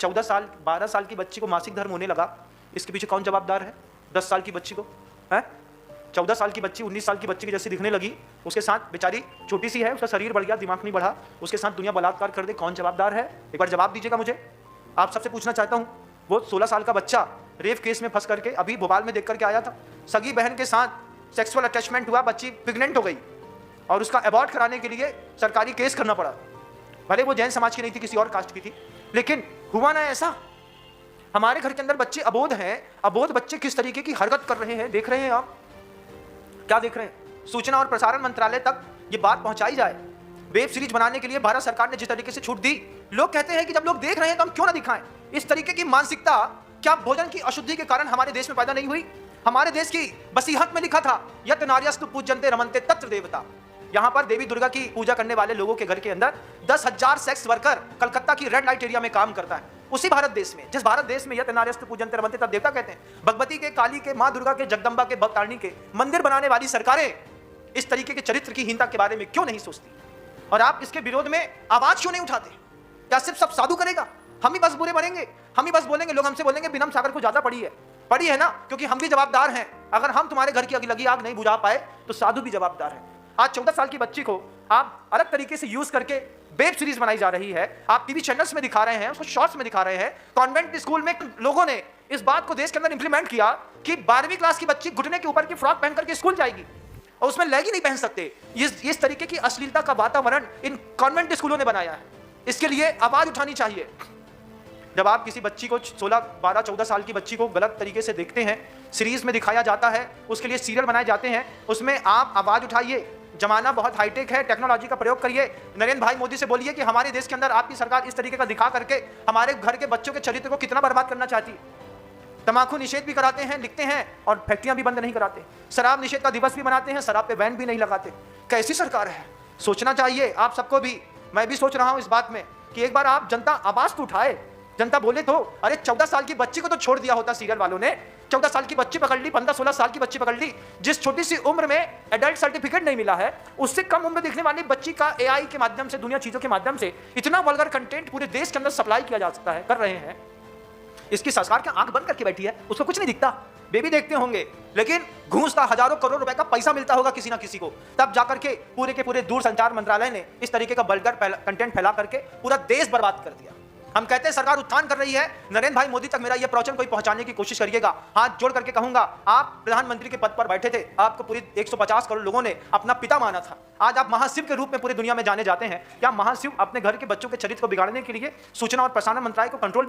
14 साल 12 साल की बच्ची को मासिक धर्म होने लगा, इसके पीछे कौन जवाबदार है? 10 साल की बच्ची को है, 14 साल की बच्ची 19 साल की बच्ची की जैसी दिखने लगी, उसके साथ बेचारी छोटी सी है, उसका शरीर बढ़ गया, दिमाग नहीं बढ़ा, उसके साथ दुनिया बलात्कार कर दे, कौन जवाबदार है? एक बार जवाब दीजिएगा मुझे। आप सबसे पूछना चाहता हूँ, वो 16 साल का बच्चा रेप केस में फंस करके अभी भोपाल में देख करके आया था, सगी बहन के साथ सेक्सुअल अटैचमेंट हुआ, बच्ची प्रेग्नेंट हो गई और उसका अबॉर्ट कराने के लिए सरकारी केस करना पड़ा। भले वो जैन समाज की नहीं थी, किसी और कास्ट की थी, लेकिन हुआ ना ऐसा। हमारे घर के अंदर बच्चे अबोध हैं, अबोध बच्चे किस तरीके की हरकत कर रहे हैं, देख रहे हैं आप? क्या देख रहे हैं? सूचना और प्रसारण मंत्रालय तक ये बात पहुंचाई जाए। वेब सीरीज बनाने के लिए भारत सरकार ने जिस तरीके से छूट दी, लोग कहते हैं कि जब लोग देख रहे हैं तो हम क्यों ना दिखाएं। इस तरीके की मानसिकता क्या भोजन की अशुद्धि के कारण हमारे देश में पैदा नहीं हुई? हमारे देश की वसीहत में लिखा था, यत नार्यस्तु पूज्यन्ते रमन्ते तत्र देवता। यहाँ पर देवी दुर्गा की पूजा करने वाले लोगों के घर के अंदर 10,000 सेक्स वर्कर कलकत्ता की रेड लाइट एरिया में काम करता है। उसी भारत देश में, जिस भारत देश में यत नार्यस्तु पूज्यन्ते रमन्ते तत्र देवता कहते हैं, भगवती के, काली के, माँ दुर्गा के, जगदम्बा के, भक्तारिणी के मंदिर बनाने वाली सरकारें इस तरीके के चरित्र की हीनता के बारे में क्यों नहीं सोचती? और आप इसके विरोध में आवाज क्यों नहीं उठाते? क्या सिर्फ सब साधु करेगा? हम ही बस बुरे बनेंगे, हम ही बस बोलेंगे, लोग हमसे बोलेंगे बिनम सागर को ज्यादा पड़ी है ना, क्योंकि हम भी जवाबदार हैं। अगर हम तुम्हारे घर की लगी आग नहीं बुझा पाए तो साधु भी जवाबदार है। आज 14 साल की बच्ची को आप अलग तरीके से यूज करके वेब सीरीज बनाई जा रही है, आप टीवी चैनल्स में दिखा रहे हैं, उसको शॉर्ट्स में दिखा रहे हैं। कॉन्वेंट स्कूल में लोगों ने इस बात को देश के अंदर इंप्लीमेंट किया कि 12वीं क्लास की बच्ची घुटने के ऊपर की फ्रॉक पहन करके स्कूल जाएगी और उसमें लेगी नहीं पहन सकते। इस तरीके की अश्लीलता का वातावरण इन कॉन्वेंट स्कूलों ने बनाया है। इसके लिए आवाज उठानी चाहिए। जब आप किसी बच्ची को 16, 12, 14 साल की बच्ची को गलत तरीके से देखते हैं, सीरीज में दिखाया जाता है, उसके लिए सीरियल बनाए जाते हैं, उसमें आप आवाज उठाइए। जमाना बहुत हाईटेक है, टेक्नोलॉजी का प्रयोग करिए। नरेंद्र भाई मोदी से बोलिए कि हमारे देश के अंदर आपकी सरकार इस तरीके का दिखा करके हमारे घर के बच्चों के चरित्र को कितना बर्बाद करना चाहती है। तंबाकू निषेध भी कराते हैं, लिखते हैं, और फैक्ट्रियां भी बंद नहीं कराते। शराब निषेध का दिवस भी मनाते हैं, शराब पे बैन भी नहीं लगाते। कैसी सरकार है? सोचना चाहिए आप सबको भी। मैं भी सोच रहा हूं इस बात में कि एक बार आप जनता आवाज तो उठाए, जनता बोले तो। अरे 14 साल की बच्ची को तो छोड़ दिया होता सीरियल वालों ने, 14 साल की बच्ची पकड़ ली, 15-16 साल की बच्ची पकड़ ली, जिस छोटी सी उम्र में एडल्ट सर्टिफिकेट नहीं मिला है, उससे कम उम्र दिखने वाली बच्ची का एआई के माध्यम से, दुनिया चीजों के माध्यम से इतना वल्गर कंटेंट पूरे देश के अंदर सप्लाई किया जा सकता है, कर रहे हैं। इसकी सरकार क्या आंख बंद करके बैठी है? उसको कुछ नहीं दिखता। बेबी देखते होंगे, लेकिन घूसता हजारों करोड़ रुपए का पैसा मिलता होगा किसी ना किसी को, तब जाकर के पूरे दूर संचार मंत्रालय ने इस तरीके का वल्गर कंटेंट फैला करके पूरा देश बर्बाद कर दिया। हम कहते हैं सरकार उत्थान कर रही है। नरेंद्र भाई मोदी तक मेरा यह प्रवचन कोई पहुंचाने की कोशिश करिएगा। हाथ जोड़ करके कहूंगा, आप प्रधानमंत्री के पद पर बैठे थे, आपको पूरी 150 करोड़ लोगों ने अपना पिता माना था। आज आप महाशिव के रूप में पूरी दुनिया में जाने जाते हैं। क्या महाशिव अपने घर के बच्चों के चरित्र को बिगाड़ने के लिए सूचना और प्रसारण मंत्रालय को कंट्रोल